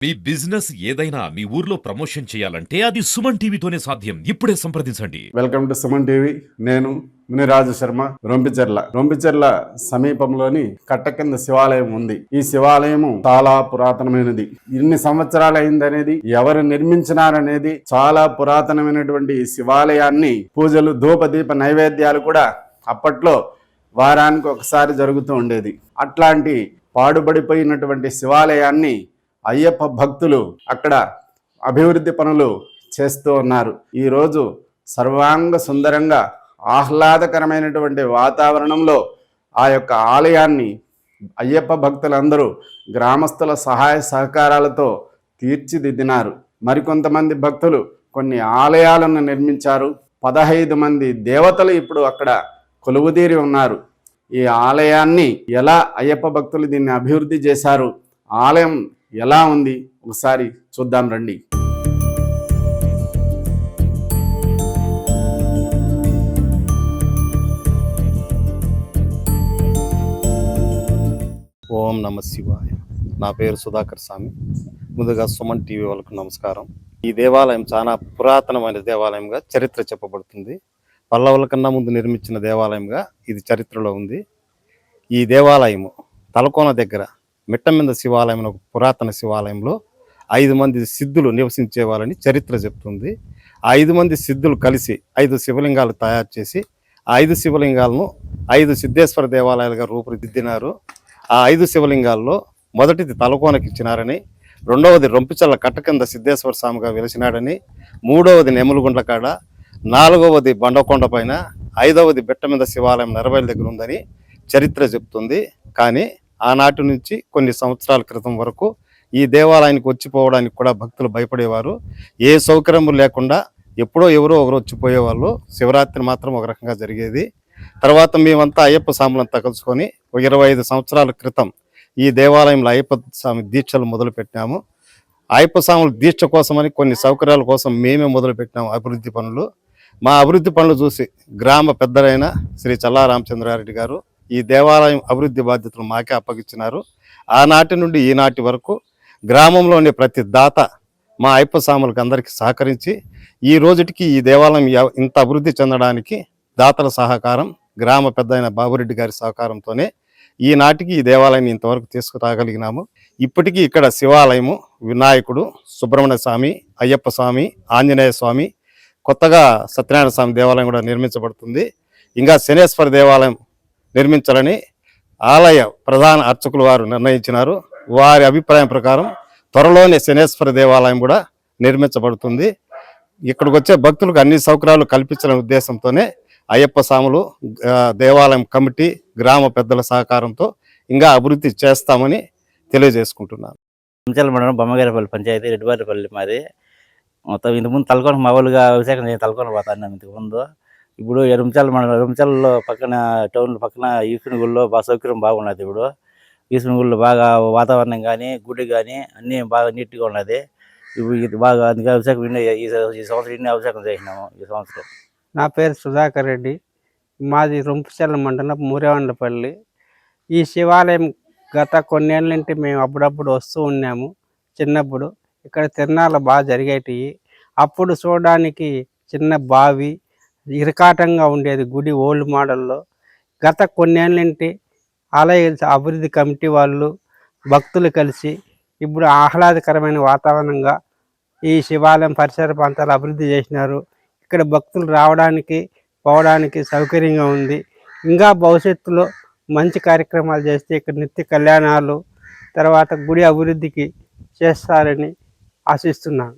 మీ business ఏదైనా మీ ఊర్లో promotion చేయాలంటే అది సుమన్ టీవీతోనే సాధ్యం. ఇప్పుడే సంప్రదించండి. Welcome to Suman TV. నేను మునిరాజు శర్మ. రొంపిచెర్ల సమీపంలోని కట్ట కింద శివాలయం ఉంది. ఈ శివాలయం చాలా పురాతనమైనది. ఇన్ని సంవత్సరాలు అయిందనేది, ఎవరు నిర్మించినారనేది, చాలా పురాతనమైనటువంటి ఈ శివాలయాన్ని పూజలు, ధూపదీప నైవేద్యాలు కూడా అప్పట్లో వారానికి ఒకసారి జరుగుతూ ఉండేది. అట్లాంటి పాడుబడిపోయినటువంటి శివాలయాన్ని అయ్యప్ప భక్తులు అక్కడ అభివృద్ధి పనులు చేస్తూ ఉన్నారు. ఈరోజు సర్వాంగ సుందరంగా ఆహ్లాదకరమైనటువంటి వాతావరణంలో ఆ యొక్క ఆలయాన్ని అయ్యప్ప భక్తులందరూ గ్రామస్తుల సహాయ సహకారాలతో తీర్చిదిద్దినారు. మరికొంతమంది భక్తులు కొన్ని ఆలయాలను నిర్మించారు. 15 మంది దేవతలు ఇప్పుడు అక్కడ కొలువుదీరి ఉన్నారు. ఈ ఆలయాన్ని ఎలా అయ్యప్ప భక్తులు దీన్ని అభివృద్ధి చేశారు, ఆలయం ఎలా ఉంది ఒకసారి చూద్దాం రండి. ఓం నమ శివాయ. నా పేరు సుధాకర్ స్వామి. ముందుగా సుమన్ టీవీ వాళ్ళకు నమస్కారం. ఈ దేవాలయం చాలా పురాతనమైన దేవాలయంగా చరిత్ర చెప్పబడుతుంది. పల్లవుల కన్నా ముందు నిర్మించిన దేవాలయంగా ఇది చరిత్రలో ఉంది. ఈ దేవాలయము తలకోన దగ్గర మిట్టమింద శివాలయం, ఒక పురాతన శివాలయంలో 5 మంది సిద్ధులు నివసించేవారని చరిత్ర చెప్తుంది. ఆ 5 మంది సిద్ధులు కలిసి 5 శివలింగాలు తయారు చేసి ఆ 5 శివలింగాలను 5 సిద్ధేశ్వర దేవాలయాలుగా రూపుదిద్దినారు. ఆ 5 శివలింగాల్లో మొదటిది తలకోనకి ఇచ్చినారని, రెండవది రొంపిచెర్ల కట్ట కింద సిద్ధేశ్వర స్వామిగా వెలిసినాడని, మూడవది నెమలుగుండ్ల కాడ, నాలుగవది బండకొండ పైన, 5వది బిట్ట మీద శివాలయం నెరవేల దగ్గర ఉందని చరిత్ర చెప్తుంది. కానీ ఆనాటి నుంచి కొన్ని సంవత్సరాల క్రితం వరకు ఈ దేవాలయానికి వచ్చిపోవడానికి కూడా భక్తులు భయపడేవారు. ఏ సౌకర్యము లేకుండా ఎప్పుడో ఎవరో ఒకరు వచ్చిపోయేవాళ్ళు. శివరాత్రి మాత్రం ఒక రకంగా జరిగేది. తర్వాత మేమంతా అయ్యప్ప స్వాములంతా కలుసుకొని 25 సంవత్సరాల క్రితం ఈ దేవాలయంలో అయ్యప్ప స్వామి దీక్షలు మొదలుపెట్టినాము. అయ్యప్ప స్వాముల దీక్ష కోసమని కొన్ని సౌకర్యాల కోసం మేమే మొదలుపెట్టినాము అభివృద్ధి పనులు. మా అభివృద్ధి పనులు చూసి గ్రామ పెద్దలైన శ్రీ చల్లా రామచంద్రారెడ్డి గారు ఈ దేవాలయం అభివృద్ధి బాధ్యతలు మాకే అప్పగించినారు. ఆనాటి నుండి ఈనాటి వరకు గ్రామంలోని ప్రతి దాత మా అయ్యప్ప స్వాములకు అందరికీ సహకరించి ఈ రోజుటికి ఈ దేవాలయం ఇంత అభివృద్ధి చెందడానికి దాతల సహకారం, గ్రామ పెద్ద అయిన బాబురెడ్డి గారి సహకారంతోనే ఈనాటికి ఈ దేవాలయాన్ని ఇంతవరకు తీసుకురాగలిగినాము. ఇప్పటికీ ఇక్కడ శివాలయము, వినాయకుడు, సుబ్రహ్మణ్య స్వామి, అయ్యప్ప స్వామి, ఆంజనేయ స్వామి, కొత్తగా సత్యనారాయణ స్వామి దేవాలయం కూడా నిర్మించబడుతుంది. ఇంకా శనేశ్వర దేవాలయం నిర్మించాలని ఆలయ ప్రధాన అర్చకులు వారు నిర్ణయించినారు. వారి అభిప్రాయం ప్రకారం త్వరలోనే శనేశ్వర దేవాలయం కూడా నిర్మించబడుతుంది. ఇక్కడికి వచ్చే భక్తులకు అన్ని సౌకర్యాలు కల్పించాలనే ఉద్దేశంతోనే అయ్యప్ప స్వాములు, దేవాలయం కమిటీ, గ్రామ పెద్దల సహకారంతో ఇంకా అభివృద్ధి చేస్తామని తెలియజేసుకుంటున్నాను. మండలం బొమ్మగారిపల్లి పంచాయతీ, రెడ్డివారిపల్లి మాది. మొత్తం ఇంతకుముందు తలకోన మా ఊళ్ళుగా వ్యవసాయం నేను తలకోన పోతాను ఇంతకుముందు. ఇప్పుడు ఎరుంచాలలో పక్కన టౌన్ పక్కన ఈశ్వరుని గుడిలో బాగా సౌకర్యం బాగున్నది. ఇప్పుడు ఈశ్వరుని గుడిలో బాగా వాతావరణం కానీ, గుడి కానీ అన్నీ బాగా నీట్గా ఉన్నది. ఇప్పుడు ఇది బాగా అందుకే అభిషేకం ఈ సంవత్సరం ఇన్ని అభిషేకం చేసినాము ఈ సంవత్సరం. నా పేరు సుధాకర్ రెడ్డి. మాది రొంపిచెర్ల మండలం మూరేవండ్లపల్లి. ఈ శివాలయం గత కొన్నేళ్ళ నుండి మేము అప్పుడప్పుడు వస్తూ ఉన్నాము. చిన్నప్పుడు ఇక్కడ తిరణాలు బాగా జరిగేటివి. అప్పుడు చూడడానికి చిన్న బావి, ఇరకాటంగా ఉండేది గుడి ఓల్డ్ మోడల్లో. గత కొన్నేళ్ళ నుండి ఆలయ అభివృద్ధి కమిటీ వాళ్ళు, భక్తులు కలిసి ఇప్పుడు ఆహ్లాదకరమైన వాతావరణంగా ఈ శివాలయం పరిసర ప్రాంతాలు అభివృద్ధి చేసినారు. ఇక్కడ భక్తులు రావడానికి, పోవడానికి సౌకర్యంగా ఉంది. ఇంకా భవిష్యత్తులో మంచి కార్యక్రమాలు చేస్తే ఇక్కడ నిత్య కళ్యాణాలు, తర్వాత గుడి అభివృద్ధికి చేస్తారని ఆశిస్తున్నాను.